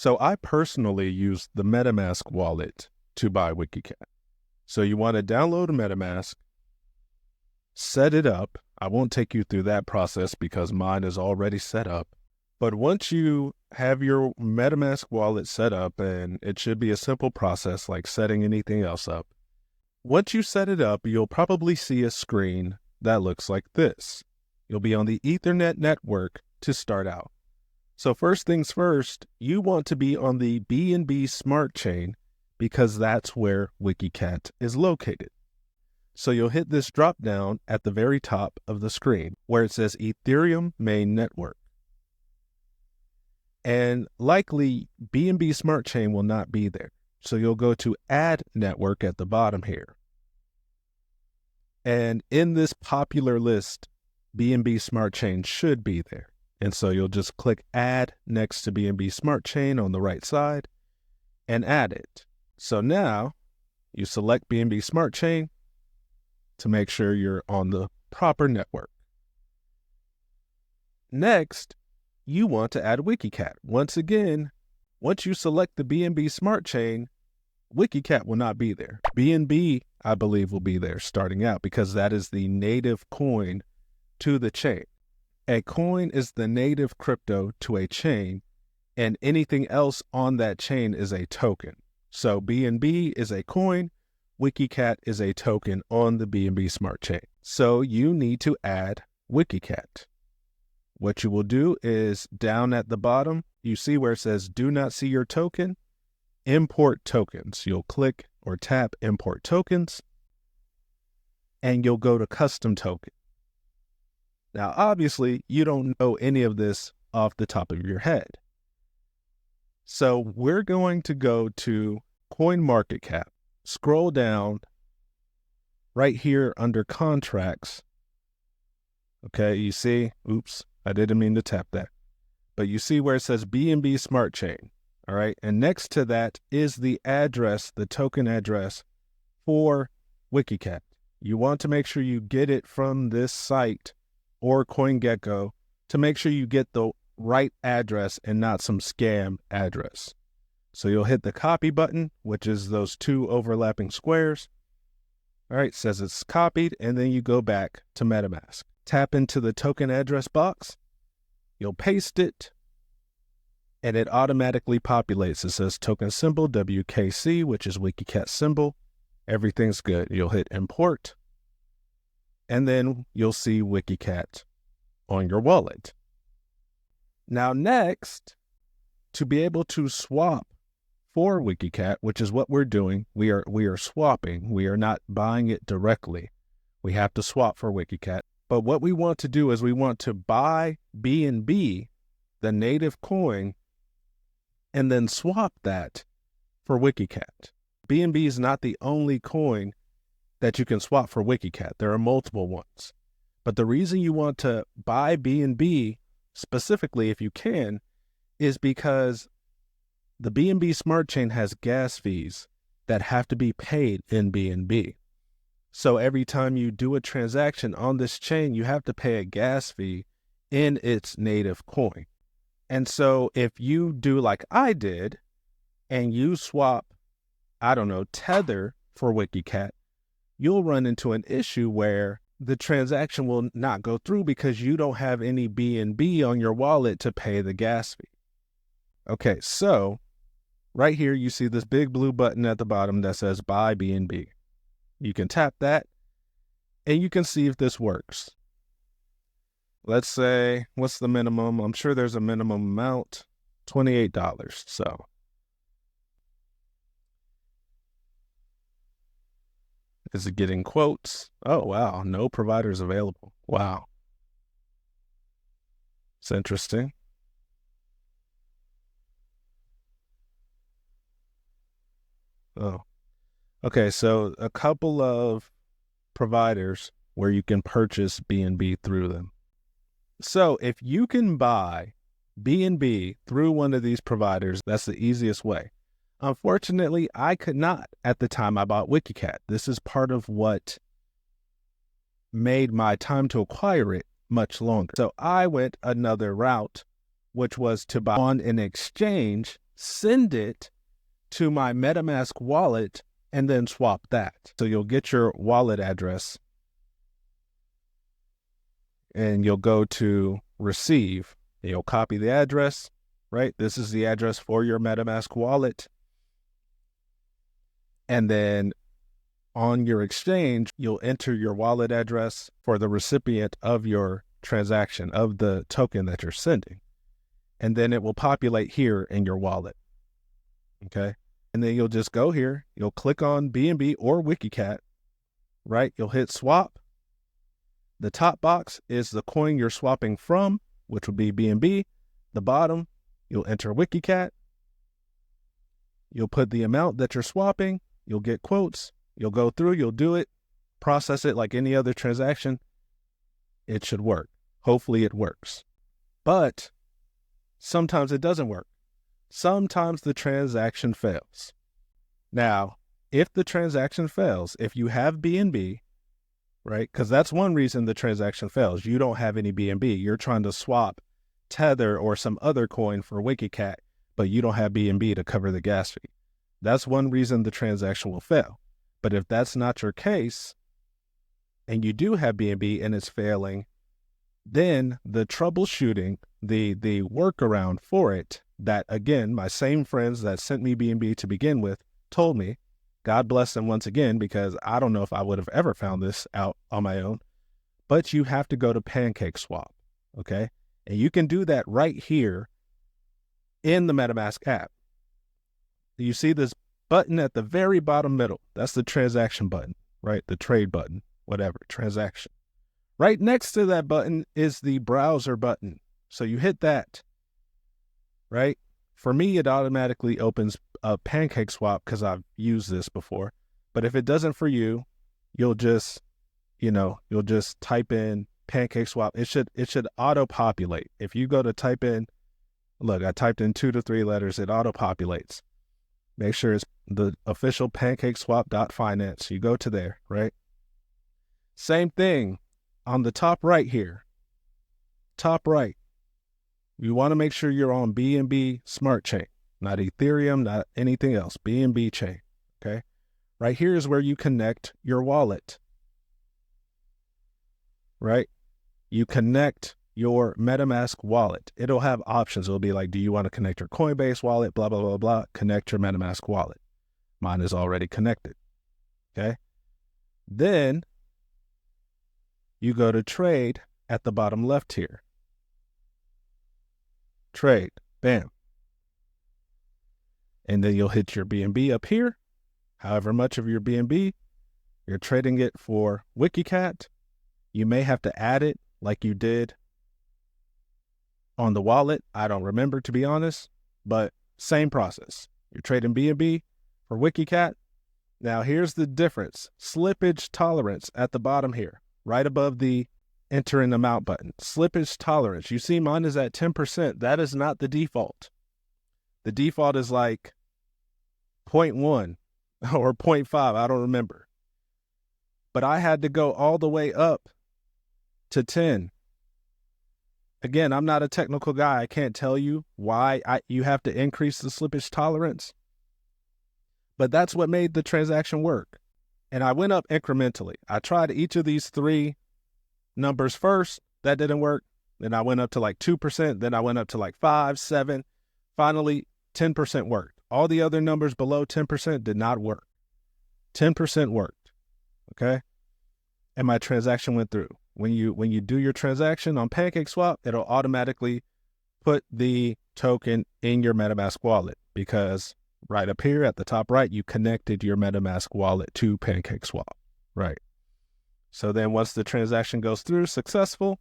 So I personally use the MetaMask wallet to buy WikiCat. So you want to download a MetaMask, set it up. I won't take you through that process because mine is already set up. But once you have your MetaMask wallet set up, and it should be a simple process like setting anything else up, once you set it up, you'll probably see a screen that looks like this. You'll be on the Ethernet network to start out. So first things first, you want to be on the BNB Smart Chain because that's where WikiCat is located. So you'll hit this drop down at the very top of the screen where it says Ethereum Main Network. And likely BNB Smart Chain will not be there. So you'll go to Add Network at the bottom here. And in this popular list, BNB Smart Chain should be there. And so you'll just click Add next to BNB Smart Chain on the right side and add it. So now you select BNB Smart Chain to make sure you're on the proper network. Next, you want to add WikiCat. Once again, once you select the BNB Smart Chain, WikiCat will not be there. BNB, I believe, will be there starting out because that is the native coin to the chain. A coin is the native crypto to a chain, and anything else on that chain is a token. So BNB is a coin, WikiCat is a token on the BNB Smart Chain. So you need to add WikiCat. What you will do is down at the bottom, you see where it says do not see your token, import tokens. You'll click or tap import tokens, and you'll go to custom token. Now, obviously, you don't know any of this off the top of your head. So we're going to go to CoinMarketCap, scroll down right here under contracts. Okay, you see, oops, I didn't mean to tap that. But you see where it says BNB Smart Chain, all right? And next to that is the address, the token address for WikiCat. You want to make sure you get it from this site or CoinGecko to make sure you get the right address and not some scam address. So you'll hit the copy button, which is those two overlapping squares. All right, says it's copied, and then you go back to MetaMask. Tap into the token address box. You'll paste it, and it automatically populates. It says token symbol WKC, which is WikiCat symbol. Everything's good. You'll hit import, and then you'll see WikiCat on your wallet. Now next, to be able to swap for WikiCat, which is what we're doing, we are swapping. We are not buying it directly. We have to swap for WikiCat. But what we want to do is we want to buy BNB, the native coin, and then swap that for WikiCat. BNB is not the only coin that you can swap for WikiCat. There are multiple ones. But the reason you want to buy BNB, specifically if you can, is because the BNB Smart Chain has gas fees that have to be paid in BNB. So every time you do a transaction on this chain, you have to pay a gas fee in its native coin. And so if you do like I did and you swap, I don't know, Tether for WikiCat, you'll run into an issue where the transaction will not go through because you don't have any BNB on your wallet to pay the gas fee. Okay, so right here you see this big blue button at the bottom that says buy BNB. You can tap that and you can see if this works. Let's say, what's the minimum? I'm sure there's a minimum amount, $28. So is it getting quotes? Oh, wow. No providers available. Wow. It's interesting. Oh, okay. So a couple of providers where you can purchase BNB through them. So if you can buy BNB through one of these providers, that's the easiest way. Unfortunately, I could not at the time I bought WikiCat. This is part of what made my time to acquire it much longer. So I went another route, which was to buy on an exchange send it to my MetaMask wallet, and then swap that. So you'll get your wallet address and you'll go to receive. And you'll copy the address, right? This is the address for your MetaMask wallet. And then on your exchange, you'll enter your wallet address for the recipient of your transaction, of the token that you're sending. And then it will populate here in your wallet. Okay. And then you'll just go here, you'll click on BNB or WikiCat, right? You'll hit swap. The top box is the coin you're swapping from, which would be BNB. The bottom, you'll enter WikiCat. You'll put the amount that you're swapping. You'll get quotes. You'll go through, you'll do it, process it like any other transaction. It should work. Hopefully it works. But sometimes it doesn't work. Sometimes the transaction fails. Now, if the transaction fails, if you have BNB, right? Because that's one reason the transaction fails. You don't have any BNB. You're trying to swap Tether or some other coin for WikiCat, but you don't have BNB to cover the gas fee. That's one reason the transaction will fail. But if that's not your case, and you do have BNB and it's failing, then the troubleshooting, the workaround for it, that again, my same friends that sent me BNB to begin with told me, God bless them once again, because I don't know if I would have ever found this out on my own, but you have to go to PancakeSwap, okay? And you can do that right here in the MetaMask app. You see this button at the very bottom middle. That's the transaction button, right? The trade button, whatever, transaction. Right next to that button is the browser button. So you hit that, right? For me, it automatically opens a PancakeSwap because I've used this before. But if it doesn't for you, you'll just, you'll just type in PancakeSwap. It should auto-populate. If you go to type in, look, I typed in 2 to 3 letters, it auto-populates. Make sure it's the official PancakeSwap.finance. You go to there, right? Same thing on the top right here. Top right. You want to make sure you're on BNB Smart Chain, not Ethereum, not anything else. BNB chain, okay? Right here is where you connect your wallet, right? You connect your MetaMask wallet. It'll have options. It'll be like, do you want to connect your Coinbase wallet? Blah, blah, blah, blah. Connect your MetaMask wallet. Mine is already connected, okay? Then you go to trade at the bottom left here. Trade, bam. And then you'll hit your BNB up here. However much of your BNB, you're trading it for WikiCat. You may have to add it like you did on the wallet. I don't remember, to be honest, but same process. You're trading BNB for WikiCat. Now here's the difference. Slippage tolerance at the bottom here, right above the enter an amount button. Slippage tolerance. You see mine is at 10%. That is not the default. The default is like 0.1 or 0.5. I don't remember. But I had to go all the way up to 10. Again, I'm not a technical guy. I can't tell you why you have to increase the slippage tolerance. But that's what made the transaction work. And I went up incrementally. I tried each of these 3 numbers first. That didn't work. Then I went up to like 2%. Then I went up to like 5, 7. Finally, 10% worked. All the other numbers below 10% did not work. 10% worked. Okay. And my transaction went through. When you do your transaction on PancakeSwap, it'll automatically put the token in your MetaMask wallet, because right up here at the top right, you connected your MetaMask wallet to PancakeSwap, right? So then once the transaction goes through successful,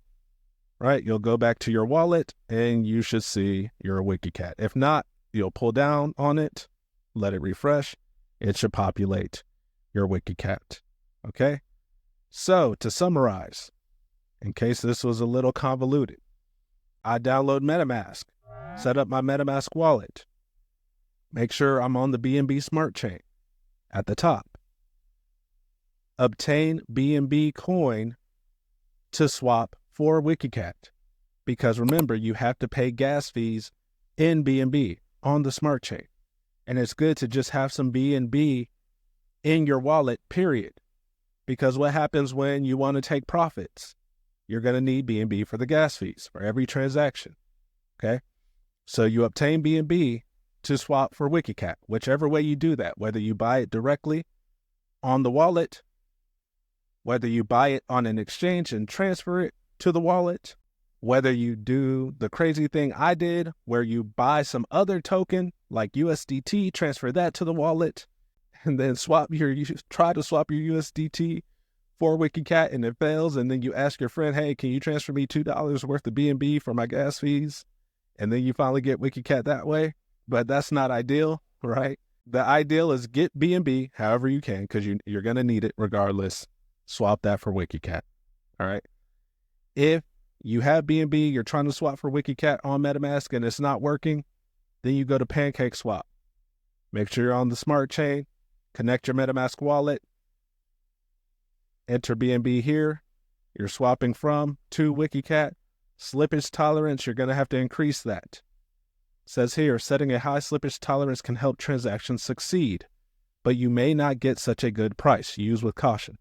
right, you'll go back to your wallet and you should see your WikiCat. If not, you'll pull down on it, let it refresh. It should populate your WikiCat, okay? So to summarize, in case this was a little convoluted, I download MetaMask, set up my MetaMask wallet, make sure I'm on the BNB Smart Chain at the top, obtain BNB coin to swap for WikiCat, because remember, you have to pay gas fees in BNB. on the smart chain. And it's good to just have some BNB in your wallet, period. Because what happens when you want to take profits? You're going to need BNB for the gas fees for every transaction. Okay? So you obtain BNB to swap for WikiCat, whichever way you do that, whether you buy it directly on the wallet, whether you buy it on an exchange and transfer it to the wallet, whether you do the crazy thing I did where you buy some other token like USDT, transfer that to the wallet, and then try to swap your USDT for WikiCat and it fails, and then you ask your friend, hey, can you transfer me $2 worth of BNB for my gas fees? And then you finally get WikiCat that way. But that's not ideal, right? The ideal is get BNB however you can, because you're going to need it regardless. Swap that for WikiCat, all right? If you have BNB, you're trying to swap for WikiCat on MetaMask and it's not working, then you go to PancakeSwap. Make sure you're on the smart chain, connect your MetaMask wallet, enter BNB here. You're swapping from to WikiCat. Slippage tolerance, you're going to have to increase that. It says here, setting a high slippage tolerance can help transactions succeed, but you may not get such a good price. Use with caution.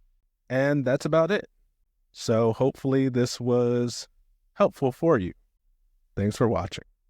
And that's about it. So hopefully this was helpful for you. Thanks for watching.